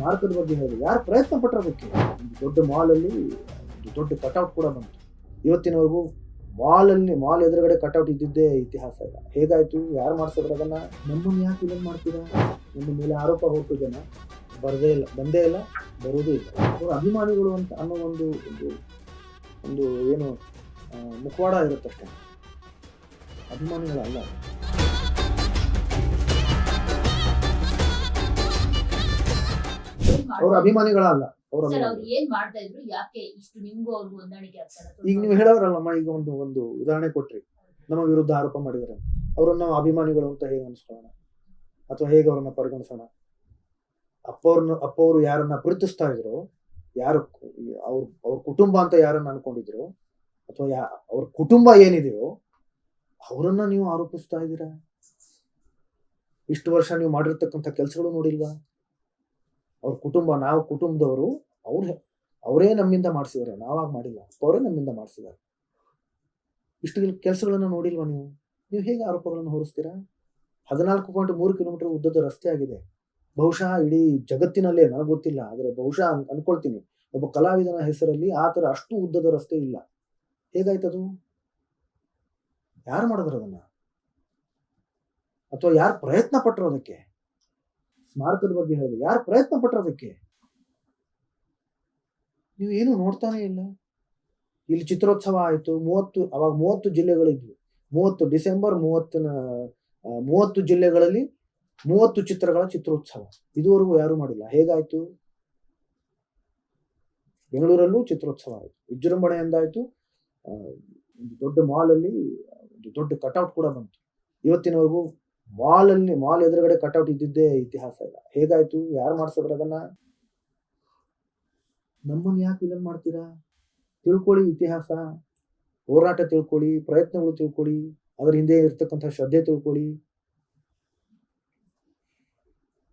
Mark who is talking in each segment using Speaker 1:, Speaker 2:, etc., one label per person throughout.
Speaker 1: ಸ್ಮಾರಕದ ಬಗ್ಗೆ ಹೇಳಿ ಯಾರು ಪ್ರಯತ್ನ ಪಟ್ಟರೋದಕ್ಕೆ. ಒಂದು ದೊಡ್ಡ ಮಾಲಲ್ಲಿ ಒಂದು ದೊಡ್ಡ ಕಟೌಟ್ ಕೂಡ ಬಂತು. ಇವತ್ತಿನವರೆಗೂ ಮಾಲ್ ಎದುರುಗಡೆ ಕಟೌಟ್ ಇದ್ದಿದ್ದೇ ಇತಿಹಾಸ ಇಲ್ಲ. ಹೇಗಾಯ್ತು, ಯಾರು ಮಾಡಿಸಿದ್ರು ಅದನ್ನ? ನಮ್ಮನ್ನು ಯಾಕೆ ಇದನ್ನು ಮಾಡ್ತೀರಾ? ನಿಮ್ಮ ಮೇಲೆ ಆರೋಪ ಹೋಗ್ತು, ಜನ ಬಂದೇ ಇಲ್ಲ, ಬರೋದೂ ಇಲ್ಲ. ಅವರು ಅಭಿಮಾನಿಗಳು ಅಂತ ಅನ್ನೋ ಒಂದು ಒಂದು ಏನು ಮುಖವಾಡ ಇರುತ್ತಷ್ಟೇ, ಅಭಿಮಾನಿಗಳಲ್ಲ. ಅವ್ರ ಅಭಿಮಾನಿಗಳಲ್ಲ. ಈಗ ನೀವು ಹೇಳೋರಲ್ಲಮ್ಮ, ಈಗ ಒಂದು ಉದಾಹರಣೆ ಕೊಟ್ರಿ, ನಮ್ಮ ವಿರುದ್ಧ ಆರೋಪ ಮಾಡಿದಾರೆ, ಅವ್ರನ್ನ ನಾವು ಅಭಿಮಾನಿಗಳು ಅಂತ ಹೇಗೆ ಅನಿಸ್ಕೊಳ್ಳೋಣ, ಅಥವಾ ಹೇಗೆ ಅವ್ರನ್ನ ಪರಿಗಣಿಸೋಣ? ಅಪ್ಪವರು ಯಾರನ್ನ ಪ್ರೀತಿಸ್ತಾ ಇದ್ರು, ಯಾರು ಅವ್ರ ಕುಟುಂಬ ಅಂತ ಯಾರನ್ನ ಅನ್ಕೊಂಡಿದ್ರು, ಅಥವಾ ಅವ್ರ ಕುಟುಂಬ ಏನಿದೆಯೋ ಅವರನ್ನ ನೀವು ಆರೋಪಿಸ್ತಾ ಇದ್ದೀರಾ? ಇಷ್ಟು ವರ್ಷ ನೀವು ಮಾಡಿರ್ತಕ್ಕಂಥ ಕೆಲಸಗಳು ನೋಡಿಲ್ವಾ? ಅವ್ರ ಕುಟುಂಬ, ನಾವು ಕುಟುಂಬದವರು, ಅವರೇ ನಮ್ಮಿಂದ ಮಾಡಿಸಿದಾರೆ, ನಾವಾಗ ಮಾಡಿಲ್ಲ, ಅವರೇ ನಮ್ಮಿಂದ ಮಾಡಿಸಿದ್ದಾರೆ. ಇಷ್ಟು ಕೆಲಸಗಳನ್ನ ನೋಡಿಲ್ವಾ ನೀವು ಹೇಗೆ ಆರೋಪಗಳನ್ನು ಹೊರಿಸ್ತೀರಾ? 14.3 ಕಿಲೋಮೀಟರ್ ಉದ್ದದ ರಸ್ತೆ ಆಗಿದೆ. ಬಹುಶಃ ಇಡೀ ಜಗತ್ತಿನಲ್ಲೇ, ನನಗೆ ಗೊತ್ತಿಲ್ಲ, ಆದರೆ ಬಹುಶಃ ಅನ್ಕೊಳ್ತೀನಿ, ಒಬ್ಬ ಕಲಾವಿದನ ಹೆಸರಲ್ಲಿ ಆ ಥರ ಅಷ್ಟು ಉದ್ದದ ರಸ್ತೆ ಇಲ್ಲ. ಹೇಗಾಯ್ತದು? ಯಾರು ಮಾಡಿದ್ರು ಅದನ್ನ? ಅಥವಾ ಯಾರು ಪ್ರಯತ್ನ ಪಟ್ಟರು ಅದಕ್ಕೆ? ಸ್ಮಾರಕದ ಬಗ್ಗೆ ಹೇಳಿ ಯಾರು ಪ್ರಯತ್ನ ಪಟ್ಟರು ಅದಕ್ಕೆ? ನೀವು ಏನು ನೋಡ್ತಾನೆ ಇಲ್ಲ. ಇಲ್ಲಿ ಚಿತ್ರೋತ್ಸವ ಆಯ್ತು, 30 ಜಿಲ್ಲೆಗಳಿದ್ವು. 30 ಡಿಸೆಂಬರ್ 30 ಜಿಲ್ಲೆಗಳಲ್ಲಿ 30 ಚಿತ್ರಗಳ ಚಿತ್ರೋತ್ಸವ ಇದುವರೆಗೂ ಯಾರು ಮಾಡಿಲ್ಲ. ಹೇಗಾಯ್ತು? ಬೆಂಗಳೂರಲ್ಲೂ ಚಿತ್ರೋತ್ಸವ ಆಯ್ತು, ವಿಜೃಂಭಣೆ ಎಂದಾಯ್ತು. ಒಂದು ದೊಡ್ಡ ಮಾಲಲ್ಲಿ ಒಂದು ದೊಡ್ಡ ಕಟೌಟ್ ಕೂಡ ಬಂತು. ಇವತ್ತಿನವರೆಗೂ ಮಾಲ್ ಎದುರುಗಡೆ ಕಟೌಟ್ ಇದ್ದಿದ್ದೇ ಇತಿಹಾಸ ಇಲ್ಲ. ಹೇಗಾಯ್ತು, ಯಾರು ಮಾಡಿಸಿದ್ರು ಅದನ್ನ? ನಮ್ಮನ್ನು ಯಾಕೆ ಇದನ್ನು ಮಾಡ್ತೀರಾ? ತಿಳ್ಕೊಳ್ಳಿ, ಇತಿಹಾಸ, ಹೋರಾಟ ತಿಳ್ಕೊಳ್ಳಿ, ಪ್ರಯತ್ನಗಳು ತಿಳ್ಕೊಳ್ಳಿ, ಅದರ ಹಿಂದೆ ಇರ್ತಕ್ಕಂಥ ಶ್ರದ್ಧೆ ತಿಳ್ಕೊಳ್ಳಿ.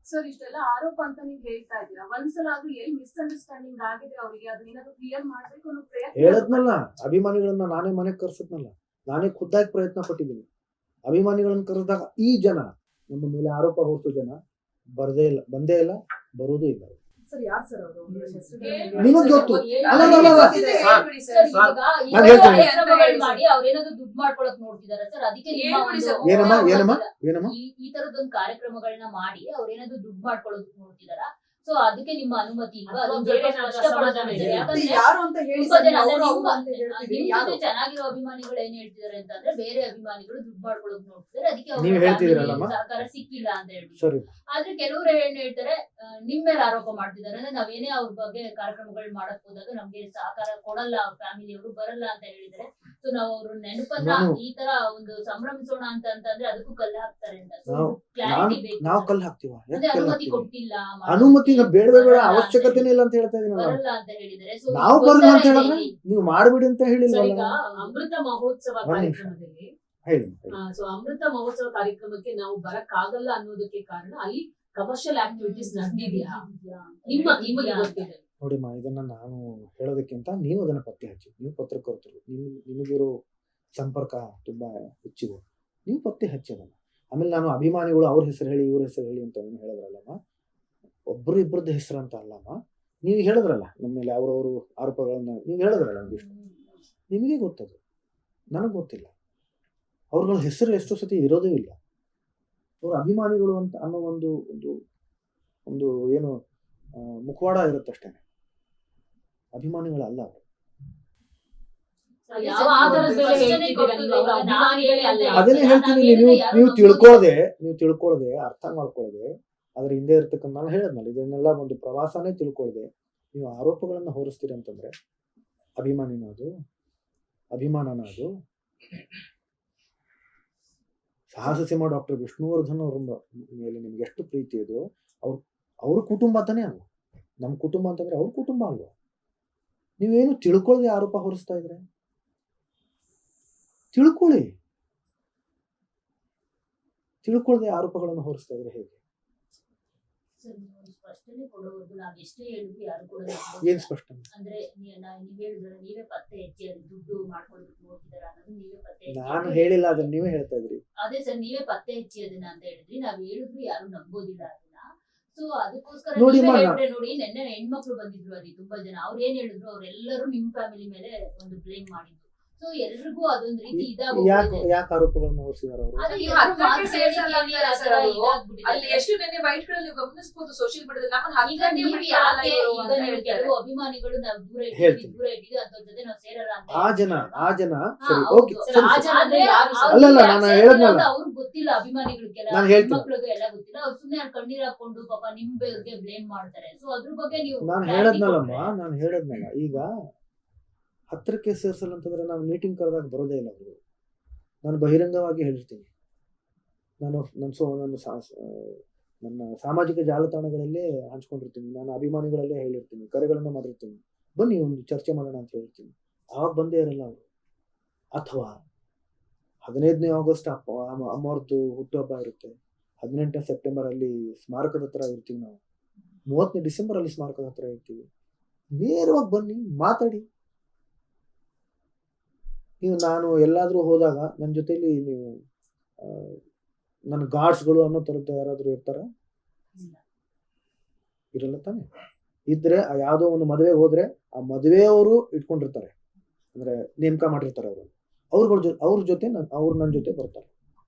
Speaker 2: ಸರ್, ಇಷ್ಟೆಲ್ಲ ಆರೋಪ ಅಂತ ನೀವು ಹೇಳ್ತಾ ಇದ್ದೀರಾ, ಒಂದ್ಸಲ ಆದ್ರೂ ಎಲ್ಲಿ ಮಿಸ್ಅಂಡರ್ಸ್ಟ್ಯಾಂಡಿಂಗ್ ಆಗಿದೆ ಅವರಿಗೆ, ಅದನ್ನೇನಾದ್ರೂ ಕ್ಲಿಯರ್ ಮಾಡ್ಬೇಕು ಅನ್ನೋ ಪ್ರಯತ್ನ?
Speaker 1: ಹೇಳದ್ನಲ್ಲ, ಅಭಿಮಾನಿಗಳನ್ನ ನಾನೇ ಮನೆಗೆ ಕರ್ಸದ್ನಲ್ಲ, ನಾನೇ ಖುದ್ದಾಗಿ ಪ್ರಯತ್ನ ಪಟ್ಟಿದ್ದೀನಿ. ಅಭಿಮಾನಿಗಳನ್ನ ಕರೆದಾಗ ಈ ಜನ, ನಮ್ಮ ಮೇಲೆ ಆರೋಪ ಹೊರಿಸೋ ಜನ ಬಂದೇ ಇಲ್ಲ, ಬರೋದೂ ಇಲ್ಲ.
Speaker 2: ಸರ್, ಯಾರು ಸರ್ ಅವರು?
Speaker 1: ನಿಮಗೆ ಗೊತ್ತು. ಏನಮ್ಮ
Speaker 3: ಈ ತರದೊಂದು ಕಾರ್ಯಕ್ರಮಗಳನ್ನ ಮಾಡಿ ಅವ್ರೇನಾದ್ರು ದುಡ್ಡು ಮಾಡ್ಕೊಳ್ಳೋದಕ್ಕೆ ನೋಡ್ತಿದಾರ? ಸೊ ಅದಕ್ಕೆ ನಿಮ್ಮ ಅನುಮತಿ ಇಲ್ವಾ? ಚೆನ್ನಾಗಿರೋ ಅಭಿಮಾನಿಗಳು ಏನ್ ಹೇಳ್ತಿದಾರೆ ಅಂತಂದ್ರೆ, ಬೇರೆ ಅಭಿಮಾನಿಗಳು ದುಡ್ಡು ಮಾಡ್ಕೊಳ್ಳೋದು ನೋಡ್ತಿದಾರೆ, ಅದಕ್ಕೆ ಸಹಕಾರ ಸಿಕ್ಕಿಲ್ಲ ಅಂತ ಹೇಳ್ಬಿಟ್ಟು. ಆದ್ರೆ ಕೆಲವರು ಏನ್ ಹೇಳ್ತಾರೆ, ನಿಮ್ ಮೇಲೆ ಆರೋಪ ಮಾಡ್ತಿದಾರೆ, ಅಂದ್ರೆ ನಾವೇನೇ ಅವ್ರ ಬಗ್ಗೆ ಕಾರ್ಯಕ್ರಮಗಳು ಮಾಡಕ್ ಹೋದಾಗ ನಮ್ಗೆ ಸಹಕಾರ ಕೊಡಲ್ಲ, ಅವ್ರ ಫ್ಯಾಮಿಲಿಯವರು ಬರಲ್ಲ ಅಂತ ಹೇಳಿದಾರೆ. ಸೊ ನಾವು ಅವ್ರ ನೆನಪನ್ನ ಈ ತರ ಒಂದು ಸಂಭ್ರಮಿಸೋಣ ಅಂತಂದ್ರೆ ಅದಕ್ಕೂ ಕಲ್ಲು ಹಾಕ್ತಾರೆ ಅಂತ.
Speaker 1: ನಾವು ಕಲ್ಲು ಹಾಕ್ತೀವ?
Speaker 3: ಅನುಮತಿ ಕೊಟ್ಟಿಲ್ಲ,
Speaker 1: ಅನುಮತಿ ಬೇಡ, ಅವಶ್ಯಕತೆನೇ ಇಲ್ಲ ಅಂತ ಹೇಳ್ತಾ ಇದೀನಿ. ನಾವು ಬರಲ್ಲ ಅಂತ ಹೇಳಿದ್ರೆ ನೀವು ಮಾಡ್ಬಿಡಿ ಅಂತ ಹೇಳಿಲ್ವಲ್ಲ.
Speaker 2: ಅಮೃತ ಮಹೋತ್ಸವ ಕಾರ್ಯಕ್ರಮದಲ್ಲಿ ಅಮೃತ ಮಹೋತ್ಸವ ಕಾರ್ಯಕ್ರಮಕ್ಕೆ ನಾವು ಬರಕ್ಕಾಗಲ್ಲ ಅನ್ನೋದಕ್ಕೆ ಕಾರಣ ಅಲ್ಲಿ ಕಮರ್ಷಿಯಲ್ ಆಕ್ಟಿವಿಟೀಸ್ ನಡೆದಿದೆಯಾ? ನಿಮಗೆ ಗೊತ್ತಿದೆ
Speaker 1: ನೋಡಿಮ್ಮ, ಇದನ್ನ ನಾನು ಹೇಳೋದಕ್ಕಿಂತ ನೀವು ಅದನ್ನ ಪತ್ತೆ ಹಚ್ಚಿ, ನೀವು ಪತ್ರಕರ್ತರು, ನಿಮಗಿರೋ ಸಂಪರ್ಕ ತುಂಬಾ ಹೆಚ್ಚಿದೆ, ನೀವು ಪತ್ತೆ ಹಚ್ಚಿ ಅದನ್ನ. ಆಮೇಲೆ ನಾನು ಅಭಿಮಾನಿಗಳು ಅವ್ರ ಹೆಸರು ಹೇಳಿ ಇವ್ರ ಹೆಸರು ಹೇಳಿ ಅಂತ ಏನು ಹೇಳಿದ್ರಲ್ಲಮ್ಮ, ಒಬ್ರು ಇಬ್ಬರದ್ದು ಹೆಸರು ಅಂತ ಅಲ್ಲಮ್ಮ. ನೀವು ಹೇಳಿದ್ರಲ್ಲ ನಮ್ಮ ಮೇಲೆ ಅವ್ರವರು ಆರೋಪಗಳನ್ನ ನೀವು ಹೇಳಿದ್ರಲ್ಲ, ಒಂದಿಷ್ಟು ನಿಮಗೆ ಗೊತ್ತದು, ನನಗೆ ಗೊತ್ತಿಲ್ಲ. ಅವ್ರಗಳ ಹೆಸರು ಎಷ್ಟೋ ಸತಿ ಇರೋದೇ ಇಲ್ಲ. ಅವ್ರ ಅಭಿಮಾನಿಗಳು ಅಂತ ಅನ್ನೋ ಒಂದು ಏನು ಮುಖವಾಡ ಇರುತ್ತಷ್ಟೇ, ಅಭಿಮಾನಿಗಳಲ್ಲ ಅವರು. ಅದನ್ನೇ ಹೇಳ್ತೀನಿ, ನೀವು ತಿಳ್ಕೊಳ್ಳದೆ ಅರ್ಥ ಮಾಡ್ಕೊಳ್ಳದೆ ಅದ್ರ ಹಿಂದೆ ಇರ್ತಕ್ಕಂಥ, ನಾನು ಹೇಳದ್ನಲ್ಲ, ಇದನ್ನೆಲ್ಲ ಒಂದು ಪ್ರವಾಸನೇ ತಿಳ್ಕೊಳ್ಳದೆ ನೀವು ಆರೋಪಗಳನ್ನ ಹೊರಿಸ್ತೀರಿ ಅಂತಂದ್ರೆ ಅಭಿಮಾನನ ಅದು? ಸಾಹಸ ಸಿಂಹ ಡಾಕ್ಟರ್ ವಿಷ್ಣುವರ್ಧನ್ ಅವ್ರ ಮೇಲೆ ನಿಮ್ಗೆ ಎಷ್ಟು ಪ್ರೀತಿ ಇದೆಯೋ, ಅವ್ರ ಕುಟುಂಬ ಅಂತಾನೆ ಅಲ್ವಾ? ನಮ್ಮ ಕುಟುಂಬ ಅಂತಂದ್ರೆ ಅವ್ರ ಕುಟುಂಬ ಅಲ್ವಾ? ನೀವೇನು ತಿಳ್ಕೊಳ್ಳದೆ ಆರೋಪ ಹೊರಿಸ್ತಾ ಇದ್ರೆ? ತಿಳ್ಕೊಳ್ಳದೆ ಆರೋಪಗಳನ್ನು ಹೊರಿಸ್ತಾ ಇದ್ರೆ ಹೇಗೆ?
Speaker 3: ಸ್ಪಷ್ಟನೆ ಕೊಡೋವರೆಗೂ ನಾವ್ ಎಷ್ಟೇ ಹೇಳಿದ್ರು ಯಾರು ಕೂಡ
Speaker 1: ಏನ್ ಸ್ಪಷ್ಟನೆ
Speaker 3: ಅಂದ್ರೆ ನೀವ್ ಹೇಳಿದ್ರೆ ನೀವೇ ಪತ್ತೆ ಹಚ್ಚಿ ಅದು ದುಡ್ಡು ಮಾಡ್ಕೊಳ್ಬೇಕು ನೋಡ್ತಿದಾರ ಅನ್ನೋದು ನೀವೇ ಪತ್ತೆ
Speaker 1: ನಾನು ಹೇಳಿಲ್ಲ, ಅದನ್ನ ನೀವೇ ಹೇಳ್ತಾ ಇದ್ರಿ.
Speaker 3: ಅದೇ ಸರ್, ನೀವೇ ಪತ್ತೆ ಹಚ್ಚಿ ಅದನ್ನ ಅಂತ ಹೇಳಿದ್ರಿ, ನಾವ್ ಹೇಳಿದ್ರು ಯಾರು ನಂಬೋದಿಲ್ಲ ಅದನ್ನ. ಸೊ ಅದಕ್ಕೋಸ್ಕರ
Speaker 1: ನೋಡಿ
Speaker 3: ನೀವೇ
Speaker 1: ಅಮ್ಮ,
Speaker 3: ಹೇಳ್ಬಿಟ್ರೆ ನೋಡಿ, ನೆನ್ನೆ ಹೆಣ್ಮಕ್ಳು ಬಂದಿದ್ರು ಅಲ್ಲಿ ತುಂಬಾ ಜನ, ಅವ್ರು ಏನ್ ಹೇಳಿದ್ರು, ಅವ್ರೆಲ್ಲರೂ ನಿಮ್ ಫ್ಯಾಮಿಲಿ ಮೇಲೆ ಒಂದು ಬ್ಲೇಮ್ ಮಾಡಿದ್ರು. ಸೊ ಎಲ್ರಿಗೂ ಅದೊಂದ್ ರೀತಿ
Speaker 1: ಯಾಕೆ ಆರೋಪಗಳನ್ನ ಹೊರಿಸಿದಾರೆ ಅವರು?
Speaker 3: ಅದು
Speaker 2: ನೀವು
Speaker 3: ಎಲ್ರು
Speaker 2: ಹತ್ತಕ್ಕೆ
Speaker 3: ಮಾತು
Speaker 2: ಸೇರ್ಸಲ್ಲ
Speaker 3: ಕೇಳಿ
Speaker 2: ಅಂತಾರೆ
Speaker 3: ಆ
Speaker 2: ಸರ್
Speaker 3: ತರ
Speaker 2: ಅವ್ರು.
Speaker 3: ಇದಾಗ್ಬಿಟ್ಟಿದೆ.
Speaker 2: ಅಲ್ಲಿ ಎಷ್ಟು ನೆನ್ನೆ ಬೈಟ್ಗಳಲ್ಲಿ ನೀವು ಗಮನಿಸಬಹುದು ಸೋಷಿಯಲ್ ಮೀಡಿಯಾದಲ್ಲಿ, ನಮ್ಮನ್ನ
Speaker 3: ಈಗ
Speaker 2: ಹತ್ತಕ್ಕೆ
Speaker 3: ನೀವು
Speaker 2: ಬಿಟ್ಕೊಳಲ್ಲ
Speaker 3: ಯಾಕೆ
Speaker 2: ಇವ್ರು
Speaker 3: ಈಗ
Speaker 2: ಅಂತ
Speaker 3: ನೀವು
Speaker 2: ಹೇಳ್ತಾರೆ.
Speaker 3: ಕೆಲವು ಅಭಿಮಾನಿಗಳು ನಾವು ದೂರ
Speaker 1: ಹೇಳ್ತೀನಿ.
Speaker 3: ಇಟ್ಟಿದ್ದೀವಿ ಅಂತ ಜೊತೆ ನಾವು ಸೇರಲ್ಲ ಅಂತ
Speaker 1: ಆ ಜನ ಸರಿ,
Speaker 3: ಹೌದು.
Speaker 1: ಓಕೆ,
Speaker 2: ಸರ್,
Speaker 1: ಸರಿ,
Speaker 2: ಆ
Speaker 1: ಸರಿ.
Speaker 2: ಜನ ಅಂದ್ರೆ ಯಾರು ಸರ್?
Speaker 1: ಅಲ್ಲ, ಅಲ್ಲ, ನಾನು ಹೇಳದ್ನಲ್ಲ.
Speaker 3: ಅವ್ರಿಗೆ ಗೊತ್ತಿಲ್ಲ, ಅಭಿಮಾನಿಗಳಿಗೆಲ್ಲ
Speaker 1: ನಾನು ಹೇಳ್ತೀನಿ.
Speaker 3: ಮಕ್ಳಿಗೆ ಎಲ್ಲ ಗೊತ್ತಿಲ್ಲ, ಅವ್ರು ಸುಮ್ನೆ ಕಣ್ಣೀರ್ ಹಾಕೊಂಡು ಪಾಪ ನಿಮ್ ಬಗ್ಗೆ ಬ್ಲೇಮ್ ಮಾಡ್ತಾರೆ. ಸೊ ಅದ್ರ ಬಗ್ಗೆ ನೀವು
Speaker 1: ನಾನು ಹೇಳದ್ನಲ್ಲ, ಈಗ ಹತ್ತಿರಕ್ಕೆ ಸೇರ್ಸಲ್ಲ ಅಂತಂದ್ರೆ ನಾನು ಮೀಟಿಂಗ್ ಕರೆದಾಗ ಬರೋದೇ ಇಲ್ಲ ಅವರು. ನಾನು ಬಹಿರಂಗವಾಗಿ ಹೇಳಿರ್ತೀನಿ. ನನ್ನ ಸಾಮಾಜಿಕ ಜಾಲತಾಣಗಳಲ್ಲೇ ಹಂಚ್ಕೊಂಡಿರ್ತೀನಿ, ನಾನು ಅಭಿಮಾನಿಗಳಲ್ಲೇ ಹೇಳಿರ್ತೀನಿ, ಕರೆಗಳನ್ನು ಮಾಡಿರ್ತೀನಿ, ಬನ್ನಿ ಒಂದು ಚರ್ಚೆ ಮಾಡೋಣ ಅಂತ ಹೇಳ್ತೀನಿ. ಆವಾಗ ಬಂದೇ ಇರಲ್ಲ ಅವರು. ಅಥವಾ 15ನೇ ಆಗಸ್ಟ್ ಅಮ್ಮವ್ರದ್ದು ಹುಟ್ಟುಹಬ್ಬ ಇರುತ್ತೆ, 18ನೇ ಸೆಪ್ಟೆಂಬರ್ ಅಲ್ಲಿ ಸ್ಮಾರಕದ ಹತ್ರ ಇರ್ತೀವಿ ನಾವು, 30ನೇ ಡಿಸೆಂಬರ್ ಅಲ್ಲಿ ಸ್ಮಾರಕದ ಹತ್ರ ಇರ್ತೀವಿ. ನೇರವಾಗಿ ಬನ್ನಿ, ಮಾತಾಡಿ. ನೀವು ನಾನು ಎಲ್ಲಾದ್ರೂ ಹೋದಾಗ ನನ್ನ ಜೊತೆಲಿ ನೀವು ನನ್ನ ಗಾರ್ಡ್ಸ್ಗಳು ಅನ್ನೋ ಥರದ್ದು ಯಾರಾದ್ರೂ ಇರ್ತಾರ? ಇರಲ್ಲ ತಾನೆ. ಇದ್ರೆ ಯಾವುದೋ ಒಂದು ಮದುವೆಗೆ ಹೋದ್ರೆ ಆ ಮದುವೆಯವರು ಇಟ್ಕೊಂಡಿರ್ತಾರೆ, ಅಂದ್ರೆ ನೇಮಕ ಮಾಡಿರ್ತಾರೆ ಅವರು. ಅವ್ರ ಜೊತೆ ಅವ್ರು ನನ್ನ ಜೊತೆ ಬರ್ತಾರೆ.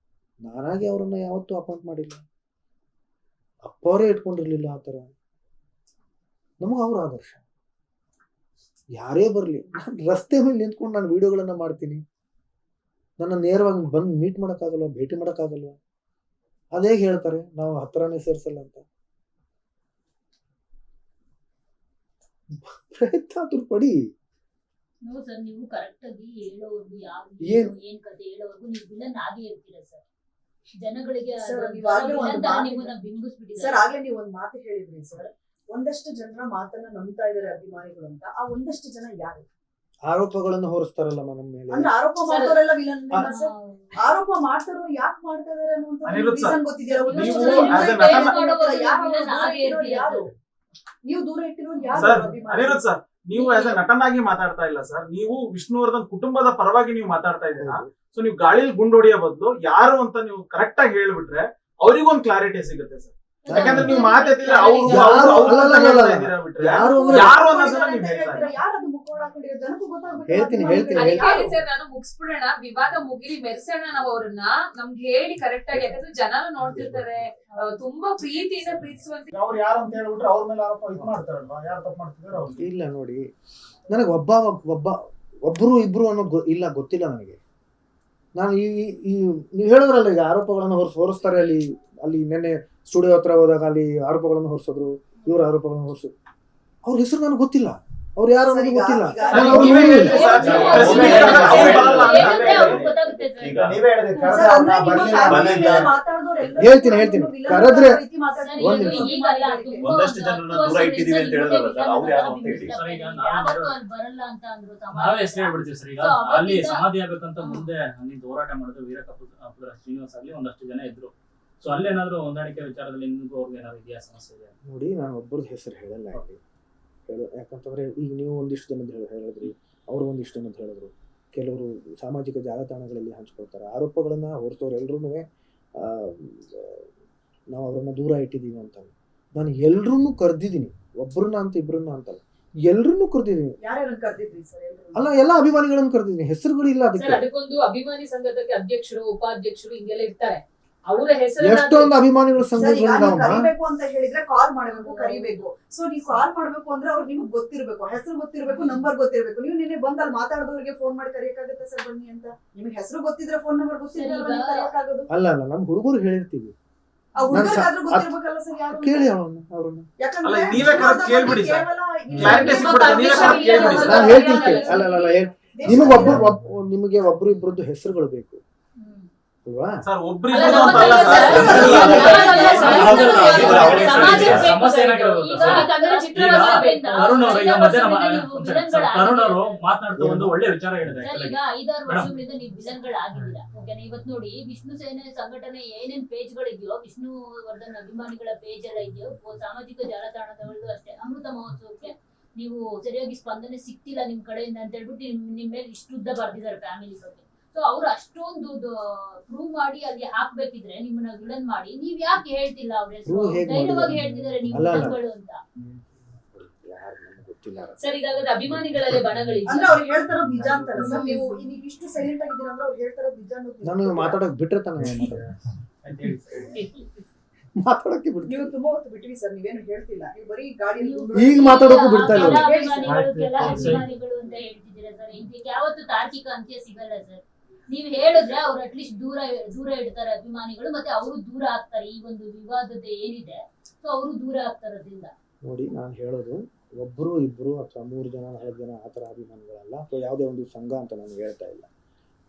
Speaker 1: ನಾನಾಗಿ ಅವ್ರನ್ನ ಯಾವತ್ತೂ ಅಪಾಯಿಂಟ್ ಮಾಡಿಲ್ಲ, ಅಪ್ಪ ಅವರೇ ಇಟ್ಕೊಂಡಿರ್ಲಿಲ್ಲ ಆ ಥರ. ನಮಗೆ ಅವ್ರ ಆದರ್ಶ. ಯಾರೇ ಬರಲಿ, ನಾನು ರಸ್ತೆ ಮೇಲೆ ನಿಂತ್ಕೊಂಡು ನಾನು ವಿಡಿಯೋಗಳನ್ನ ಮಾಡ್ತೀನಿ. ನನ್ನ ನೇರವಾಗಿ ಬಂದು ಮೀಟ್ ಮಾಡೋಕ್ಕಾಗಲ್ವ, ಭೇಟಿ ಮಾಡೋಕ್ಕಾಗಲ್ವ? ಅದೇ ಹೇಳ್ತಾರೆ ನಾವು ಹತ್ರನೇ ಸೇರ್ಸಲ್ಲ ಅಂತ. ಪ್ರಯತ್ನ ಆದ್ರೂ ಪಡಿ.
Speaker 3: ಸರ್, ನೀವು ಕರೆಕ್ಟ್ ಆಗಿ ಹೇಳೋರ್ಗು ಏನ್ ಕತೆ ಹೇಳೋರ್ಗು ನೀವು ವಿಲನ್ ಆಗೇ ಇರ್ತೀರ ಸರ್. ಜನಗಳಿಗೆ ನಿಮ್ಮನ್ನ ಬಿಂಬಿಸ್ಬಿಟ್ಟಿದ್ದಾರೆ
Speaker 4: ಸರ್. ಆಗ್ಲೇ ನೀವು ಒಂದ್ ಮಾತು ಹೇಳಿದ್ರಿ ಸರ್, ಒಂದಷ್ಟು ಜನರ ಮಾತನ್ನ ನಂಬ್ತಾ ಇದಾರೆ ಅಭಿಮಾನಿಗಳು ಅಂತ. ಆ ಒಂದಷ್ಟು ಜನ ಯಾರು?
Speaker 1: ಆರೋಪಗಳನ್ನು ಹೊರಿಸ್ತಾರಲ್ಲ ನಮ್ಮ ಮೇಲೆ.
Speaker 4: ಅಂದ್ರೆ ಆರೋಪ ಮಾಡ್ತಾರೆಲ್ಲ ವಿಲನ್ ಸರ್. ಆರೋಪ ಮಾಡ್ತಾರೋ ಯಾಕೆ ಮಾಡ್ತಾ ಇದಾರೆ ಅನ್ನುವಂತ ಗೊತ್ತಿದೆಯಲ್ಲ. ನೀವು ದೂರ ಇಟ್ಟಿರೋರು ಯಾರು?
Speaker 5: ಅನಿರುದ್ಧ್ ಸರ್, ನೀವು ಆಸ್ ಎ ನಟನಾಗಿ ಮಾತಾಡ್ತಾ ಇಲ್ಲ ಸರ್, ನೀವು ವಿಷ್ಣುವರ್ಧನ್ ಕುಟುಂಬದ ಪರವಾಗಿ ನೀವು ಮಾತಾಡ್ತಾ ಇದ್ದೀರಾ. ಸೊ ನೀವು ಗಾಳಿಲಿ ಗುಂಡೊಡಿಯೋ ಬದಲು ಯಾರು ಅಂತ ನೀವು ಕರೆಕ್ಟ್ ಆಗಿ ಹೇಳ್ಬಿಟ್ರೆ ಅವ್ರಿಗೊಂದು ಕ್ಲಾರಿಟಿ ಸಿಗುತ್ತೆ ಸರ್. ಯಾಕಂದ್ರೆ ನೀವು ಮಾತಾಡ್ತಿದ್ರೆ
Speaker 2: ನಾನು ಮುಗಿಸ್ಬಿಡೋಣ, ವಿವಾದ ಮುಗಿಲಿ, ಮೆರ್ಸೋಣ ನಾವು ಅವ್ರನ್ನ. ನಮ್ಗೆ ಹೇಳಿ ಕರೆಕ್ಟ್ ಆಗಿ, ಯಾಕಂದ್ರೆ ಜನ ನೋಡ್ತಿರ್ತಾರೆ, ತುಂಬಾ ಪ್ರೀತಿಯಿಂದ ಪ್ರೀತಿಸುವಂತ.
Speaker 5: ಅವ್ರು ಯಾರು ಅಂತ ಹೇಳ್ಬಿಟ್ರೆ ಅವ್ರ ಮೇಲೆ ಆರೋಪ ಇದು ಮಾಡ್ತಾರಲ್ವಾ, ಯಾರು ತಪ್ಪು ಮಾಡ್ತಿದಾರೆ ಅವ್ರು.
Speaker 1: ಇಲ್ಲ ನೋಡಿ, ನನಗೆ ಒಬ್ಬರು ಇಬ್ರು ಅನ್ನೋದು ಇಲ್ಲ, ಗೊತ್ತಿಲ್ಲ ನನಗೆ. ನಾನು ನೀವು ಹೇಳಿದ್ರಲ್ಲ ಈಗ ಆರೋಪಗಳನ್ನು ಹೊರಿಸ್ತಾರೆ ಅಲ್ಲಿ ನೆನ್ನೆ ಸ್ಟುಡಿಯೋ ಹತ್ರ ಹೋದಾಗ ಅಲ್ಲಿ ಆರೋಪಗಳನ್ನು ಹೊರಿಸಿದ್ರು, ಇವ್ರ ಆರೋಪಗಳನ್ನು ಹೊರಿಸಿದ್ರು. ಅವ್ರ ಹೆಸರು ನನಗೆ ಗೊತ್ತಿಲ್ಲ, ಅವ್ರು ಯಾರು ಅನ್ನೋದು ಗೊತ್ತಿಲ್ಲ. ಹೇಳ್ತೀನಿ ಕರೆದ್ರೆ
Speaker 6: ಒಂದಷ್ಟು ಜನರನ್ನ ದೂರ ಇಟ್ಟಿದೀವಿ ಅಂತ ಹೇಳಿದ್ರಲ್ಲ ಸರ್, ಅವ್ರು ಯಾರು ಅಂತ ಹೇಳಿ.
Speaker 7: ನಾವೇ ಹೆಸರು ಹೇಳ್ಬಿಡ್ತೀವಿ ಸರ್. ಈಗ ಅಲ್ಲಿ ಸಮಾಧಿ ಆಗ್ಬೇಕಂತ ಮುಂದೆ ಅಲ್ಲಿ ಹೋರಾಟ ಮಾಡಿದ್ರು ವೀರಕಪುರ ಶ್ರೀನಿವಾಸ್ ಅಲ್ಲಿ ಒಂದಷ್ಟು ಜನ ಇದ್ರು. ಸೊ ಅಲ್ಲೇನಾದ್ರು ಹೊಂದಾಣಿಕೆ ವಿಚಾರದಲ್ಲಿ ನಿಮ್ಗೂ ಅವ್ರಿಗೆ ಏನಾದ್ರು ಇದೆಯಾ ಸಮಸ್ಯೆ ಇದೆ?
Speaker 1: ನೋಡಿ, ನಾನು ಒಬ್ಬರದ್ದು ಹೆಸರು ಹೇಳಲ್ಲ ಇಲ್ಲಿ. ಯಾಕಂತಂದ್ರೆ ಈಗ ನೀವು ಒಂದಿಷ್ಟು ಜನದ ಹೇಳಿದ್ರಿ, ಅವರು ಒಂದಿಷ್ಟು ಜನದ ಹೇಳಿದ್ರು, ಕೆಲವರು ಸಾಮಾಜಿಕ ಜಾಲತಾಣಗಳಲ್ಲಿ ಹಂಚ್ಕೊಳ್ತಾರೆ ಆರೋಪಗಳನ್ನ ಹೊರತವ್ರು. ಎಲ್ರೂ ನಾವು ಅವ್ರನ್ನ ದೂರ ಇಟ್ಟಿದ್ದೀವಿ ಅಂತ. ನಾನು ಎಲ್ರನ್ನೂ ಕರೆದಿದ್ದೀನಿ, ಒಬ್ಬರನ್ನ ಅಂತ ಇಬ್ಬರನ್ನ ಅಂತಲ್ಲ, ಎಲ್ರನ್ನೂ ಕರೆದಿದ್ದೀನಿ. ಅಲ್ಲ, ಎಲ್ಲ ಅಭಿಮಾನಿಗಳನ್ನು ಕರೆದಿದ್ದೀನಿ, ಹೆಸರುಗಳು ಇಲ್ಲ ಅದಕ್ಕೆ.
Speaker 2: ಅದಕ್ಕೊಂದು ಅಭಿಮಾನಿ ಸಂಘದಕ್ಕೆ ಅಧ್ಯಕ್ಷರು, ಉಪಾಧ್ಯಕ್ಷರು ಹಿಂಗೆಲ್ಲ ಇರ್ತಾರೆ. ಅವರ ಹೆಸರು
Speaker 1: ಎಷ್ಟೊಂದು ಅಭಿಮಾನಿಗಳ ಸಂಘಗಳು
Speaker 4: ಕರಿಬೇಕು ಅಂತ ಹೇಳಿದ್ರೆ ಕಾಲ್ ಮಾಡಬೇಕು, ಕರಿಬೇಕು. ಸೊ ನೀವು ಕಾಲ್ ಮಾಡ್ಬೇಕು ಅಂದ್ರೆ ಅವ್ರು ನಿಮ್ಗೆ ಗೊತ್ತಿರ್ಬೇಕು, ಹೆಸರು ಗೊತ್ತಿರ್ಬೇಕು, ನಂಬರ್ ಗೊತ್ತಿರ್ಬೇಕು. ನೀವು ನಿನ್ನೆ ಬಂದ್ ಅಲ್ಲಿ ಮಾತಾಡೋರಿಗೆ ಫೋನ್ ಮಾಡಿ ಕರೆಯಕ್ಕಾಗತ್ತೆ ಸರ್ ಬನ್ನಿ ಅಂತ? ನಿಮ್ಗೆ ಹೆಸರು ಗೊತ್ತಿದ್ರೆ ಫೋನ್ ನಂಬರ್ ಗೊತ್ತಿದ್ರೆ
Speaker 1: ಅಲ್ಲ ನಮ್ ಹುಡುಗರು ಹೇಳಿರ್ತೀವಿ.
Speaker 4: ಆ ಹುಡುಗರಾದ್ರೂ ಗೊತ್ತಿರ್ಬೇಕಲ್ಲ ಸರ್ ಯಾರು?
Speaker 1: ಕೇಳಿ ಅವ್ರನ್ನ.
Speaker 4: ಯಾಕಂದ್ರೆ
Speaker 5: ನೀವೇ ಕೇಳ್ಬಿಡಿ ಸರ್,
Speaker 1: ನಾನು ಹೇಳ್ತೀನಿ. ಅಲ್ಲ ನಿಮಗೆ ಒಬ್ರು ಇಬ್ಬರದ್ದು ಹೆಸರುಗಳು ಬೇಕು ಅಲ್ವಾ?
Speaker 5: ಸರ್ ಒಬ್ರು
Speaker 7: ತರುಣ್ ಅವರು ಮಾತನಾಡ್ತಾ ಒಂದು ಒಳ್ಳೆ ವಿಚಾರ ಹೇಳಿದೆ.
Speaker 3: ಈಗ 5-6 ವರ್ಷಗಳಿಂದ ನೀವು ವಿಲನ್ಗಳಾಗಿದ್ದೀರಾ. ಓಕೆನಾ? ಇವತ್ತು ನೋಡಿ, ವಿಷ್ಣು ಸೇನೆ ಸಂಘಟನೆ ಏನೇನ್ ಪೇಜ್ ಗಳಿದೆಯೋ, ವಿಷ್ಣುವರ್ಧನ್ ಅಭಿಮಾನಿಗಳ ಪೇಜ್ ಎಲ್ಲ ಇದೆಯೋ, ಸಾಮಾಜಿಕ ಜಾಲತಾಣಗಳಲ್ಲೂ ಅಷ್ಟೇ, ಅಮೃತ ಮಹೋತ್ಸವಕ್ಕೆ ನೀವು ಸರಿಯಾಗಿ ಸ್ಪಂದನೆ ಸಿಕ್ತಿಲ್ಲ ನಿಮ್ ಕಡೆಯಿಂದ ಅಂತ ಹೇಳ್ಬಿಟ್ಟು ನಿಮ್ ಮೇಲೆ ಇಷ್ಟುದ್ದ ಬರ್ದಿದ್ದಾರೆ ಫ್ಯಾಮಿಲಿ ಬಗ್ಗೆ. ಸೊ ಅವ್ರು ಅಷ್ಟೊಂದು ಪ್ರೂವ್ ಮಾಡಿ ಅಲ್ಲಿ ಹಾಕ್ಬೇಕಿದ್ರೆ ನಿಮ್ಮನ್ನ ವಿಲನ್ ಮಾಡಿ ನೀವ್ ಯಾಕೆ ಹೇಳ್ತಿಲ್ಲ ಅವ್ರ ಹೆಸರು?
Speaker 1: Prove ಹೇಗ್
Speaker 3: ಧೈರ್ಯವಾಗಿ
Speaker 1: ಮಾಡಿದ್ರು?
Speaker 3: ಹೇಳ್ತಿದ್ದಾರೆ ನೀವು
Speaker 1: ಅಲ್ಲ, ಅಲ್ಲ.
Speaker 3: ವಿಲನ್ಗಳು ಅಂತ.
Speaker 1: ಯಾರು ನಮ್ಗೆ ಗೊತ್ತಿಲ್ಲ.
Speaker 2: ಸರ್ ಈಗಾಗಲೇ ಅಭಿಮಾನಿಗಳಲ್ಲೇ ಬಣಗಳಿದೆ.
Speaker 4: ಅಂದ್ರೆ ಅವ್ರು ಹೇಳ್ತಾರೋದು ನಿಜ ಅಂತಲ್ಲ ಸರ್, ನೀವು ಇಷ್ಟು ಸೈಲೆಂಟ್ ಆಗಿದ್ದೀರಾ ಅಂದ್ರೆ ಅವ್ರು ಹೇಳ್ತಾರೋದು ನಿಜ ಅನ್ನೋದು
Speaker 1: ನಾನು ಮಾತಾಡಕ್ ಬಿಟ್ರೆ ತಾನೇ ಮಾತಾಡಕ್ಕೆ ಬಿಡ್ತೀನಿ.
Speaker 4: ನೀವು ತುಂಬಾ ಹೊತ್ತು ಬಿಟ್ವಿ ಸರ್, ನೀವೇನು ಹೇಳ್ತಿಲ್ಲ, ನೀವು ಬರೀ ಗಾಡಿ
Speaker 1: ಈಗ ಮಾತಾಡೋಕು ಬಿಡ್ತಾ ಇಲ್ಲ.
Speaker 3: ಕೆಲ ಅಭಿಮಾನಿಗಳು ಅಂತ ಹೇಳ್ತಿದ್ದೀರಾ ಸರ್, ಇದಕ್ಕೆ ಯಾವತ್ತು ತಾರ್ಕಿಕ ಅಂತ್ಯ ಸಿಗಲ್ಲ ಸರ್. ನೀವ್ ಹೇಳಿದ್ರೆ ಅವ್ರು ಅಟ್ಲೀಸ್ಟ್ ದೂರ ಇಡ್ತಾರೆ ಅಭಿಮಾನಿಗಳು, ಮತ್ತೆ ಅವರು ದೂರ ಆಗ್ತಾರೆ. ಈ ಒಂದು ವಿವಾದದ ಏನಿದೆ ಸೊ ಅವರು ದೂರ ಆಗ್ತಾರದ್ರಿಂದ.
Speaker 1: ನೋಡಿ, ನಾನು ಹೇಳೋದು ಒಬ್ರು ಇಬ್ರು ಅಥವಾ 3 ಜನ 4 ಜನ ಆ ಥರ ಅಭಿಮಾನಿಗಳಲ್ಲ, ಅಥವಾ ಯಾವುದೇ ಒಂದು ಸಂಘ ಅಂತ ನಾನು ಹೇಳ್ತಾ ಇಲ್ಲ.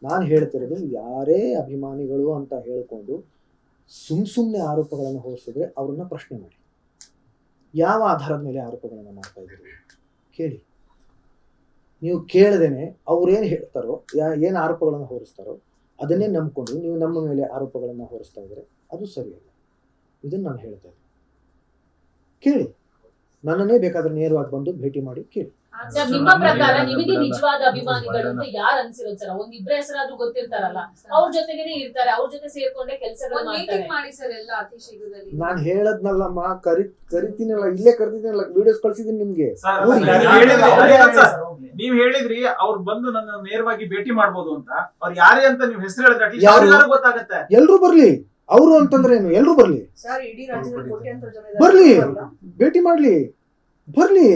Speaker 1: ನಾನು ಹೇಳ್ತಿರೋದು ಯಾರೇ ಅಭಿಮಾನಿಗಳು ಅಂತ ಹೇಳ್ಕೊಂಡು ಸುಮ್ಮನೆ ಆರೋಪಗಳನ್ನು ಹೊರಿಸಿದ್ರೆ ಅವ್ರನ್ನ ಪ್ರಶ್ನೆ ಮಾಡಿ. ಯಾವ ಆಧಾರದ ಮೇಲೆ ಆರೋಪಗಳನ್ನು ಮಾಡ್ತಾ ಇದ್ದೀರಿ ಕೇಳಿ. ನೀವು ಕೇಳದೇನೆ ಅವ್ರೇನು ಹೇಳ್ತಾರೋ, ಏನು ಆರೋಪಗಳನ್ನು ಹೊರಿಸ್ತಾರೋ ಅದನ್ನೇ ನಂಬ್ಕೊಂಡು ನೀವು ನಮ್ಮ ಮೇಲೆ ಆರೋಪಗಳನ್ನು ಹೊರಿಸ್ತಾ ಇದ್ರೆ ಅದು ಸರಿಯಲ್ಲ. ಇದನ್ನು ನಾನು ಹೇಳ್ತಾ ಇದ್ದೀನಿ. ಕೇಳಿ, ನನ್ನನ್ನೇ ಬೇಕಾದ್ರೆ ನೇರವಾಗಿ ಬಂದು ಭೇಟಿ ಮಾಡಿ ಕೇಳಿ.
Speaker 2: ಸರ್ ನಿಮ್ಮ ಪ್ರಕಾರ ನಿಮಗೆ ನಿಜವಾದ ಅಭಿಮಾನಿಗಳು ಅಂತ ಯಾರು ಅನ್ಸಿರೋದು ಸರ್? ಒಂದಿಬ್ರ ಹೆಸರಾದ್ರೂ ಗೊತ್ತಿರ್ತಾರಲ್ಲ, ಅವ್ರ ಜೊತೆಗೇನೆ ಇರ್ತಾರೆ, ಅವ್ರ ಜೊತೆ ಸೇರ್ಕೊಂಡೆ ಕೆಲಸಗಳು ಮಾಡಿ ಸರ್ ಎಲ್ಲ ಅತಿ ಶೀಘ್ರದಲ್ಲಿ.
Speaker 1: ನಾನು ಹೇಳದ್ನಲ್ಲಮ್ಮ, ಕರಿತೀನಲ್ಲ, ಇಲ್ಲೇ ಕರಿತೀನಲ್ಲ, ವಿಡಿಯೋಸ್ ಕಳ್ಸಿದೀನಿ ನಿಮ್ಗೆ.
Speaker 5: ನೀವ್ ಹೇಳಿದ್ರಿ ಅವ್ರು ಬಂದು ನನ್ನ ನೇರವಾಗಿ ಭೇಟಿ ಮಾಡ್ಬೋದು ಅಂತ. ಅವ್ರು ಯಾರೇ ಅಂತ ನೀವು ಹೆಸರು ಹೇಳಿದ್ರೆ
Speaker 1: ಯಾರು?
Speaker 5: ಗೊತ್ತಾಗತ್ತೆ.
Speaker 1: ಎಲ್ರು ಬರ್ಲಿ, ಅವರು ಅಂತಂದ್ರೆ ಏನು, ಎಲ್ರು ಬರ್ಲಿ,
Speaker 4: ಸರ್ ಇಡೀ ರಾಜ್ಯದಲ್ಲಿ ಕೋಟ್ಯಾಂತರ ಜನ ಇದ್ದಾರೆ.
Speaker 1: ಬರ್ಲಿ, ಭೇಟಿ ಮಾಡ್ಲಿ, ಬರ್ಲಿ.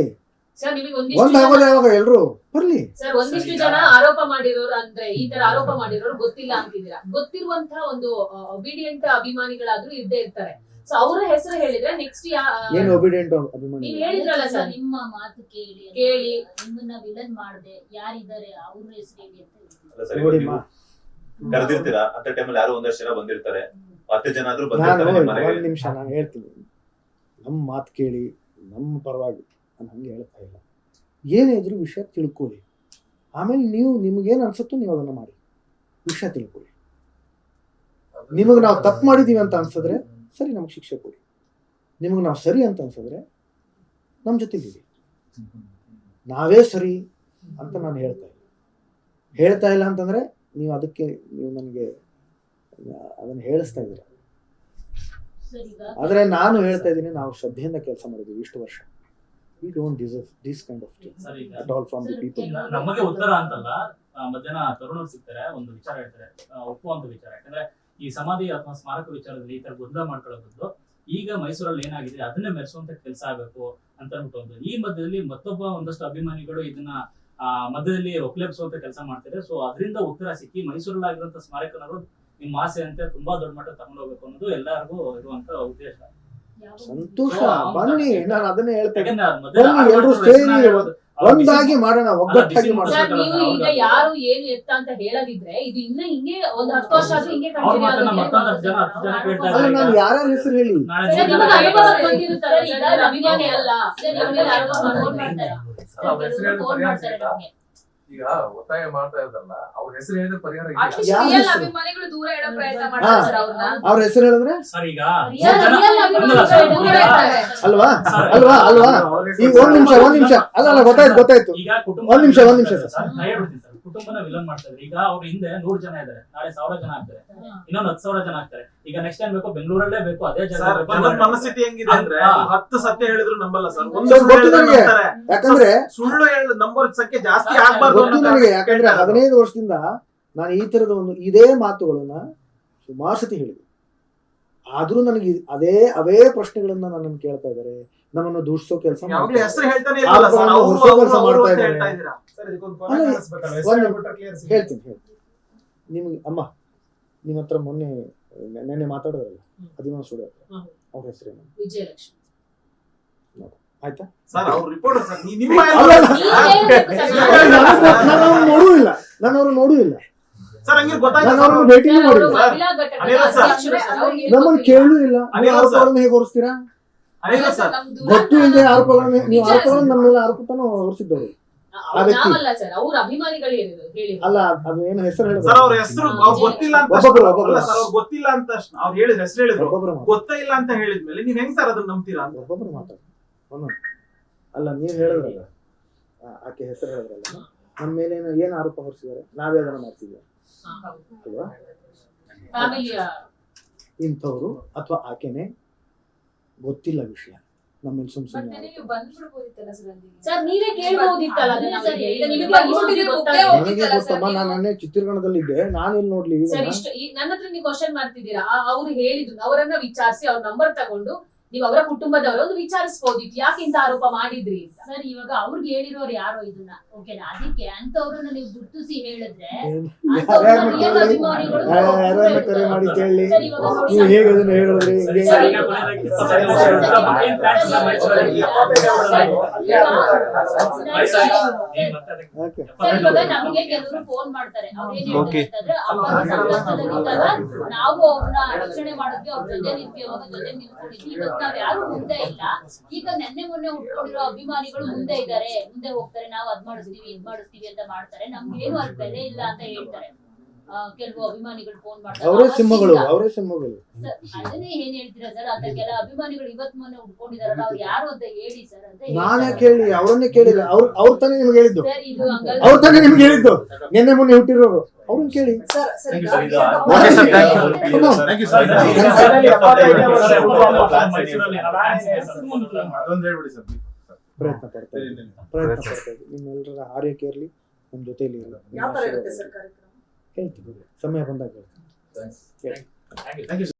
Speaker 2: ಸರ್ ನಿಮಗೆ
Speaker 1: ಒಂದ್ ಆಗೋದು ಯಾವಾಗ ಎಲ್ರು ಬರ್ಲಿ.
Speaker 2: ಸರ್ ಒಂದಿಷ್ಟು ಜನ ಆರೋಪ ಮಾಡಿರೋರು ಅಂದ್ರೆ ಈ ತರ ಆರೋಪ ಮಾಡಿರೋರು ಗೊತ್ತಿಲ್ಲ ಅಂತಿದ್ದೀರಾ. ಗೊತ್ತಿರುವಂತಹ ಒಂದು ಒಬಿಡಿಯಂಟ್ ಅಭಿಮಾನಿಗಳಾದ್ರೂ ಇದ್ದೇ ಇರ್ತಾರೆ. ಸೊ ಅವರ ಹೆಸರು ಹೇಳಿದ್ರೆ ನೆಕ್ಸ್ಟ್
Speaker 1: ಏನು ಒಬಿಡಿಯಂಟ್ ಅಭಿಮಾನಿ?
Speaker 2: ನೀವ್ ಹೇಳಿದ್ರಲ್ಲ ಸರ್,
Speaker 3: ನಿಮ್ಮ ಮಾತು ಕೇಳಿ ನಿಮ್ಮನ್ನ ವಿಲನ್ ಮಾಡದೆ ಯಾರಿದ್ದಾರೆ ಅವ್ರ ಹೆಸರು ಹೇಳಿ ಅಂತ
Speaker 1: ನೋಡಿಮ್ಮ,
Speaker 6: ಕರೆದಿರ್ತೀರಾ ಅಂತ ಟೈಮಲ್ಲಿ ಯಾರು ಒಂದಷ್ಟು ಜನ ಬಂದಿರ್ತಾರೆ, 10 ಜನ ಆದ್ರೂ
Speaker 1: ನಾನು
Speaker 6: ಬಂದಿರ್ತಾರೆ.
Speaker 1: ಒಂದ್ ನಿಮಿಷ ನಾನು ಹೇಳ್ತೀನಿ. ನಮ್ಮ ಮಾತು ಕೇಳಿ, ನಮ್ಮ ಪರವಾಗಿ ನಾನು ಹಂಗೆ ಹೇಳ್ತಾ ಇಲ್ಲ. ಏನೇ ಇದ್ರು ವಿಷಯ ತಿಳ್ಕೊಳ್ಳಿ. ಆಮೇಲೆ ನಿಮಗೇನು ಅನ್ಸುತ್ತೋ ನೀವು ಅದನ್ನು ಮಾಡಿ, ವಿಷಯ ತಿಳ್ಕೊಳ್ಳಿ. ನಿಮಗೆ ನಾವು ತಪ್ಪು ಮಾಡಿದೀವಿ ಅಂತ ಅನ್ಸಿದ್ರೆ ಸರಿ, ನಮ್ಗೆ ಶಿಕ್ಷೆ ಕೊಡಿ. ನಿಮಗೆ ನಾವು ಸರಿ ಅಂತ ಅನ್ಸಿದ್ರೆ ನಮ್ಮ ಜೊತೆಗಿರಿ. ನಾವೇ ಸರಿ ಅಂತ ನಾನು ಹೇಳ್ತಾ ಇಲ್ಲ ಅಂತಂದ್ರೆ ನೀವು ನನಗೆ ಅದನ್ನು ಹೇಳಿಸ್ತಾ ಇದ್ದೀರ. ಆದ್ರೆ ನಾನು ಹೇಳ್ತಾ ಇದ್ದೀನಿ, ನಾವು ಶ್ರದ್ಧೆಯಿಂದ ಕೆಲಸ ಮಾಡಿದ್ದೀವಿ ಇಷ್ಟು ವರ್ಷ. We don't deserve this kind of thing at all from the people.
Speaker 7: ನಮಗೆ ಉತ್ತರ ಅಂತಲ್ಲ, ಮಧ್ಯಾಹ್ನ ತರುಣರು ಸಿಗ್ತಾರೆ, ಒಂದು ವಿಚಾರ ಹೇಳ್ತಾರೆ, ಒಪ್ಪುವಂತ ವಿಚಾರ. ಯಾಕಂದ್ರೆ ಈ ಸಮಾಧಿ ಅಥವಾ ಸ್ಮಾರಕ ವಿಚಾರದಲ್ಲಿ ಈ ತರ ಗೊಂದಲ ಮಾಡ್ಕೊಳ್ಳೋ ಬದಲು ಈಗ ಮೈಸೂರಲ್ಲಿ ಏನಾಗಿದೆ ಅದನ್ನೇ ಮೆರೆಸುವಂತ ಕೆಲಸ ಆಗಬೇಕು ಅಂತ ಅನ್ಕೊಂಡು ಈ ಮಧ್ಯದಲ್ಲಿ ಮತ್ತೊಬ್ಬ ಒಂದಷ್ಟು ಅಭಿಮಾನಿಗಳು ಇದನ್ನ ಮಧ್ಯದಲ್ಲಿ ಒಕ್ಲೇಪಿಸುವಂತ ಕೆಲಸ ಮಾಡ್ತಾರೆ. ಸೊ ಅದರಿಂದ ಉತ್ತರ ಸಿಕ್ಕಿ ಮೈಸೂರಲ್ಲಿ ಆಗಿರುವಂತ ಸ್ಮಾರಕನವರು ನಿಮ್ಮ ಆಸೆ ಅಂತ ತುಂಬಾ ದೊಡ್ಡ ಮಟ್ಟ ತಗೊಂಡು ಹೋಗ್ಬೇಕು ಅನ್ನೋದು ಎಲ್ಲರಿಗೂ ಇರುವಂತ ಉದ್ದೇಶ.
Speaker 1: ಸಂತೋಷ, ಬನ್ನಿ, ನಾನು ಅದನ್ನೇ ಹೇಳ್ತಾ ಇದ್ದೀನಿ.
Speaker 7: ಯಾಕಂದ್ರೆ
Speaker 1: ಎಲ್ಲರೂ ಸೇರಿ ಒಂದಾಗಿ ಮಾಡೋಣ, ಒಗ್ಗಟ್ಟಾಗಿ
Speaker 2: ಸರ್
Speaker 1: ಮಾಡೋಣ.
Speaker 2: ನೀವು ಈಗ ಯಾರು ಏನು ಎತ್ತ ಅಂತ ಹೇಳದಿದ್ರೆ ಇದು ಇನ್ನ ಹಿಂಗೆ ಒಂದ್ 10 ವರ್ಷ ಆದ್ರೂ ಹಿಂಗೆ
Speaker 7: ಅವ್ರ ಮಾತನ್ನ ಮತ್ತೊಂದು ಜನ ಕೇಳ್ತಾ
Speaker 1: ಅಲ್ಲ,
Speaker 7: ಇದ್ದಾರೆ.
Speaker 1: ನಾನು ಯಾರ್ಯಾರ ಹೆಸರು ಹೇಳಿ?
Speaker 7: ನಾಳೆ
Speaker 2: ಸರ್,
Speaker 7: ಜನ
Speaker 2: ನಿಮ್ಗೆ ಅನುಭವ
Speaker 7: ಹೇಳ್ತಾರೆ.
Speaker 2: ಬಂದಿರುತ್ತಲ್ಲ, ಈಗ ನಾನು ಅಭಿಮಾನಿ ಅಲ್ಲ.
Speaker 8: ಈಗ ಒತ್ತಾಯ ಮಾಡ್ತಾ ಇದ್ದಲ್ಲ, ಅವ್ರ ಹೆಸರು ಹೇಳಿದ್ರೆ ಪರಿಹಾರ ಇದೆ.
Speaker 2: At least
Speaker 1: ಯಾರ್
Speaker 2: real
Speaker 1: ಹೆಸರು?
Speaker 2: ಅಭಿಮಾನಿಗಳು ದೂರ ಇಡೋ ಪ್ರಯತ್ನ ಮಾಡ್ತಾರೆ ಸರ್ ಅವ್ರನ್ನ.
Speaker 1: ಅವ್ರ ಹೆಸರು ಹೇಳಿದ್ರೆ
Speaker 7: ಸರ್ ಈಗ
Speaker 3: Real ಅಭಿಮಾನಿಗಳು ದೂರ ಇರ್ತಾರೆ.
Speaker 1: ಅಲ್ವಾ
Speaker 7: ಸರ್,
Speaker 1: ಅಲ್ವಾ ಈಗ ಒಂದ್ ನಿಮಿಷ ಅಲ್ಲ ಗೊತ್ತಾಯ್ತು.
Speaker 7: ಈಗ ಕುಟುಂಬ
Speaker 1: ಒಂದ್ ನಿಮಿಷ ಸರ್.
Speaker 7: ನಾ ಹೇಳ್ಬಿಡ್ತೀನಿ ಸರ್, ಕುಟುಂಬನ ವಿಲನ್ ಮಾಡ್ತಾ ಇದ್ದಾರೆ. ಈಗ ಅವ್ರ ಹಿಂದೆ 100 ಜನ ಇದ್ದಾರೆ, ನಾಳೆ 1000 ಜನ ಆಗ್ತಾರೆ, ಇನ್ನೊಂದು 10,000 ಜನ ಆಗ್ತಾರೆ. ಈಗ ನೆಕ್ಸ್ಟ್ ಟೈಮ್ ಬೇಕು ಬೆಂಗಳೂರಲ್ಲೇ ಬೇಕು, ಅದೇ
Speaker 5: ಸರ್, ಜನರ ಮನಸ್ಥಿತಿ ಹೆಂಗಿದೆ ಅಂದ್ರೆ 10 ಸತ್ಯ ಹೇಳಿದ್ರು ನಂಬಲ್ಲ ಸರ್. ಒಂದು
Speaker 1: ಸರ್,
Speaker 5: ಸುಳ್ಳು
Speaker 1: ಗೊತ್ತು
Speaker 5: ಹೇಳಿದ್ರು
Speaker 1: ನನಗೆ.
Speaker 5: ನಂಬ್ತಾರೆ.
Speaker 1: ಯಾಕಂದ್ರೆ
Speaker 5: ಸುಳ್ಳು ಹೇಳಿ ನಂಬರ್ ಸಂಖ್ಯೆ ಜಾಸ್ತಿ ಆಗ್ಬಾರ್ದು
Speaker 1: ಗೊತ್ತು ನನಗೆ. ಯಾಕಂದ್ರೆ 15 ವರ್ಷದಿಂದ ನಾನು ಈ ತರದ ಇದೇ ಮಾತುಗಳನ್ನ ಸುಮಾರು ಸತಿ ಹೇಳಿದೆ. ಆದ್ರೂ ನನಗೆ ಅವೇ ಪ್ರಶ್ನೆಗಳನ್ನ ನನ್ನನ್ನು ಕೇಳ್ತಾ ಇದ್ದಾರೆ, ನಮ್ಮನ್ನು ದೂಷಿಸೋ ಕೆಲಸ
Speaker 5: ಯಾವಾಗ್ಲೂ ಹೆಸರು ಹೇಳ್ತಾನೆ ಇರಲ್ಲ ಸರ್.
Speaker 1: ಅವ್ರು
Speaker 5: ಅವ್ರು
Speaker 1: ಹೊಸ ಕೆಲಸ
Speaker 5: ಅವ್ರು
Speaker 1: ಮಾಡ್ತಾ
Speaker 5: ಅಂತ
Speaker 1: ಇದ್ದಾರೆ.
Speaker 5: ಹೇಳ್ತಾ ಇದ್ದೀರಾ.
Speaker 1: ಹೇಳ್ತೀನಿ. ನಿಮ್ಗೆ ಅಮ್ಮ, ನಿಮ್ಮ ಹತ್ರ ನೆನ್ನೆ ಮಾತಾಡೋದಲ್ಲ, 11 ಸ್ಟುಡಿಯೋ ಅವ್ರ ಹೆಸರೇನು?
Speaker 2: ವಿಜಯಲಕ್ಷ್ಮಿ.
Speaker 1: ಆಯ್ತಾ?
Speaker 5: ಸರ್ ಅವ್ರು ರಿಪೋರ್ಟರ್ ಸರ್. ನಿಮ್ಮ
Speaker 1: ನಾನು ಅವ್ರು ನೋಡೂ ಇಲ್ಲ.
Speaker 5: ಸರ್ ಹಂಗೆ
Speaker 1: ನಾನು
Speaker 5: ಗೊತ್ತಾಯ್ತು
Speaker 1: ಅವ್ರನ್ನ ಭೇಟಿನೂ ಮಾಡಿಲ್ಲ,
Speaker 2: ಮಹಿಳಾ ಘಟಕದ
Speaker 5: ಅನಿಲ ಸರ್.
Speaker 2: ಅಧ್ಯಕ್ಷರು ಸರ್, ಅವ್ರಿಗೆ
Speaker 1: ನಮ್ಮನ್ನು ಕೇಳೂ ಇಲ್ಲ.
Speaker 5: ಅನಿಲ
Speaker 1: ನೀವು
Speaker 5: ಸರ್.
Speaker 1: ಆರೋಪಗಳನ್ನು ಹೇಗೆ ಹೊರಿಸ್ತೀರಾ?
Speaker 5: ಅನಿಲ ಸರ್.
Speaker 1: ಗೊತ್ತು ಇಲ್ಲದೆ ಆರೋಪಗಳನ್ನು ನೀವು ಆರೋಪಗಳನ್ನು ನಮ್ಮ ಮೇಲೆ ಆರೋಪವನ್ನು ಹೊರಿಸಿದ್ದವರು. ಆ ವ್ಯಕ್ತಿ
Speaker 2: ನಾವಲ್ಲ ಸರ್, ಅವ್ರ ಅಭಿಮಾನಿಗಳು ಹೇಳಿ.
Speaker 1: ಅಲ್ಲ, ಅದು ಏನು ಹೆಸರು ಹೇಳಿದ್ರು?
Speaker 5: ಸರ್ ಅವ್ರ ಹೆಸರು ಅವ್ರು ಗೊತ್ತಿಲ್ಲ ಅಂತ
Speaker 1: ಒಬ್ಬೊಬ್ರು.
Speaker 5: ಅಲ್ಲ ಸರ್, ಅವ್ರು ಗೊತ್ತಿಲ್ಲ ಅಂತ ಅವ್ರು ಹೇಳಿದ ಹೆಸರು ಹೇಳಿದ್ರು,
Speaker 1: ಒಬ್ಬೊಬ್ರು
Speaker 5: ಗೊತ್ತೇ ಇಲ್ಲ ಅಂತ ಹೇಳಿದ್ಮೇಲೆ ನೀವ್ ಹೆಂಗ್ ಸರ್ ಅದನ್ನ ನಂಬ್ತೀರಾ ಅಂತ?
Speaker 1: ಒಬ್ಬೊಬ್ರು ಮಾತಾಡ. ಅಲ್ಲ, ನೀವು ಹೇಳಿದ್ರಲ್ಲ, ಆಕೆ ಹೆಸರು ಹೇಳಿದ್ರಲ್ಲ, ನಮ್ಮ ಮೇಲೆ ಏನು ಆರೋಪ ಹೊರಿಸಿದ್ದಾರೆ, ನಾವೇ ಅದನ್ನ ಮಾಡ್ತಿದ್ವಿ. ಅಲ್ವಾ?
Speaker 2: ಫ್ಯಾಮಿಲಿಯ
Speaker 1: ಇಂಥವ್ರು ಅಥವಾ ಆಕೆನೆ ಗೊತ್ತಿಲ್ಲ ವಿಷಯ ನಮ್ಮಲ್ಲಿ ಸುಮ್ಸುಮ್ಮನೆ
Speaker 2: ಸರ್ ನೀವೇ ಕೇಳ್ಬಹುದಿತ್ತಲ್ಲ ಅದನ್ನ
Speaker 3: ಸರ್,
Speaker 2: ಅವ್ರಿಗೆ. ಈಗ ನಿಮಗೆ
Speaker 3: ಬಂದ್ಬಿಟ್ಟಿದ್ರೆ
Speaker 2: ಇಷ್ಟು
Speaker 3: ಮುಗ್ದೇ
Speaker 2: ಗೊತ್ತಾಗಿದೆ.
Speaker 1: ನನಗೆ ಗೊತ್ತಮ್ಮ, ನಾನು ಮೊನ್ನೆ ಚಿತ್ರೀಕರಣದಲ್ಲಿದ್ದೆ, ನಾನೆಲ್ಲಿ ನೋಡ್ಲಿ
Speaker 2: ಸರ್
Speaker 1: ಇದನ್ನ?
Speaker 2: ಇಷ್ಟು ನನ್ನ ಹತ್ರ ನೀವು ಕ್ವಶನ್ ಮಾಡ್ತಿದ್ದೀರಾ ಅವ್ರು ಹೇಳಿದ್ರು, ಅವರನ್ನ ವಿಚಾರಿಸಿ ಅವ್ರ ನಂಬರ್ ತಗೊಂಡು ನೀವು ಅವರ ಕುಟುಂಬದವರು ಒಂದು ವಿಚಾರಿಸಬಹುದಿತ್ತು ಯಾಕೆ ಇಂತ ಆರೋಪ ಮಾಡಿದ್ರಿ ಅಂತ.
Speaker 3: ಸರ್ ಇವಾಗ ಅವ್ರಿಗೆ ಹೇಳಿರೋರು ಯಾರೋ ಇದನ್ನ ಓಕೆನಾ, ಅದಕ್ಕೆ ಅಂತವ್ರನ್ನ ನೀವು ಗುರ್ತಿಸಿ ಹೇಳಿದ್ರೆ
Speaker 1: ಯಾರ್ಯಾರನ್ನ
Speaker 3: ರಿಯಲ್
Speaker 1: ಕೇಳಿ,
Speaker 3: ಅಭಿಮಾನಿಗಳು
Speaker 1: ಯಾರ್ಯಾರನ್ನ ಕರೆ ಮಾಡಿ ಕೇಳಿ,
Speaker 3: ಸರ್, ಇವಾಗ ನೋಡಿ
Speaker 1: ನೀವು ಹೇಗೆ ಅದನ್ನ ಹೇಳಿದ್ರಿ, ಹಿಂಗೆ
Speaker 3: ಸರ್,
Speaker 7: ಈಗ ಕೊನೆಯದಾಗಿ 25 ವರ್ಷದಿಂದ ಬಾಗಿಲು ದಾಟಿಸಿದ ಮೈಸೂರಲ್ಲಿ
Speaker 1: ಓಕೆ.
Speaker 3: ಸರ್, ಇವಾಗ ನಮ್ಗೆ ಕೆಲವರು ಫೋನ್ ಮಾಡ್ತಾರೆ, ಅವ್ರೇನ್ ಹೇಳ್ತಾರೆ ಅಂತಂದ್ರೆ ಅವಾಗ ಸಂಕಷ್ಟದಲ್ಲಿದ್ದಾಗ ನಾವು ಅವ್ರನ್ನ ರಕ್ಷಣೆ ಮಾಡಿದ್ವಿ, ಅವ್ರ ಜೊತೆ ನಿಂತ್ವಿ, ಅವಾಗ ಜೊತೆ ನಿಂತ್ಕೊಂಡಿದ್ವಿ. ಇವತ್ತು ನಾವ್ ಯಾರು ಮುಂದೆ ಇಲ್ಲ. ಈಗ ನೆನ್ನೆ ಮೊನ್ನೆ ಉಟ್ಕೊಂಡಿರೋ ಅಭಿಮಾನಿಗಳು ಮುಂದೆ ಇದ್ದಾರೆ, ಮುಂದೆ ಹೋಗ್ತಾರೆ, ನಾವು ಅದ್ ಮಾಡಿಸ್ತೀವಿ ಇದ್ ಮಾಡಿಸ್ತೀವಿ ಅಂತ ಮಾಡ್ತಾರೆ, ನಮ್ಗೇನು ಅದ್ ಬೆಲೆ ಇಲ್ಲ ಅಂತ ಹೇಳ್ತಾರೆ. ಕೆಲವು ಅಭಿಮಾನಿಗಳು ಫೋನ್
Speaker 1: ಅವರೇ
Speaker 3: ಮಾಡ್ತಾರೆ.
Speaker 1: ಸಿಂಹಗಳು, ಅವರೇ ಸಿಂಹಗಳು.
Speaker 3: ಸರ್, ಅದನ್ನೇ ಏನ್ ಹೇಳ್ತೀರಾ ಸರ್, ಅಂತ ಕೆಲ ಅಭಿಮಾನಿಗಳು ಇವತ್ ಮೊನ್ನೆ ಉಟ್ಕೊಂಡಿದಾರಲ್ಲ, ಅವ್ರು ಯಾರು ಅಂತ ಹೇಳಿ ಸರ್ ಅಂತ
Speaker 1: ನಾನೇ ಕೇಳಿ, ಅವರನ್ನೇ ಕೇಳಿದ್ರೆ ಅವ್ರ ತಾನೇ ನಿಮ್ಗೆ ಹೇಳಿದ್ದು,
Speaker 3: ಸರ್, ಇದು ಹಂಗಲ್ಲ.
Speaker 1: ಅವ್ರ ತಾನೇ ನಿಮ್ಗೆ ಹೇಳಿದ್ದು, ನಿನ್ನೆ ಮೊನ್ನೆ ಹುಟ್ಟಿರೋರು, ಅವ್ರನ್ನ ಕೇಳಿ.
Speaker 4: Sir sir
Speaker 6: Thank you, sir. ಇದು
Speaker 1: Okay, sir. Thank you.
Speaker 6: Thank you, sir.
Speaker 5: ಅದೊಂದು ಹೇಳ್ಬಿಡಿ ಸರ್.
Speaker 1: ಪ್ರಯತ್ನ ಪಡ್ತಾ ಇದ್ದೀವಿ, ನಿಮ್ಮೆಲ್ಲರ ಆರೈಕೆ ಇರಲಿ, ನಮ್ಮ ಜೊತೆಲಿ ಇರಲಿ.
Speaker 4: ಯಾವ ತರ ಇರುತ್ತೆ ಸರ್ ಕಾರ್ಯಕ್ರಮ?
Speaker 1: ಹೇಳ್ತೀವಿ, ಸಮಯ ಬಂದಾಗ ಹೇಳ್ತೀವಿ.
Speaker 7: Thank you.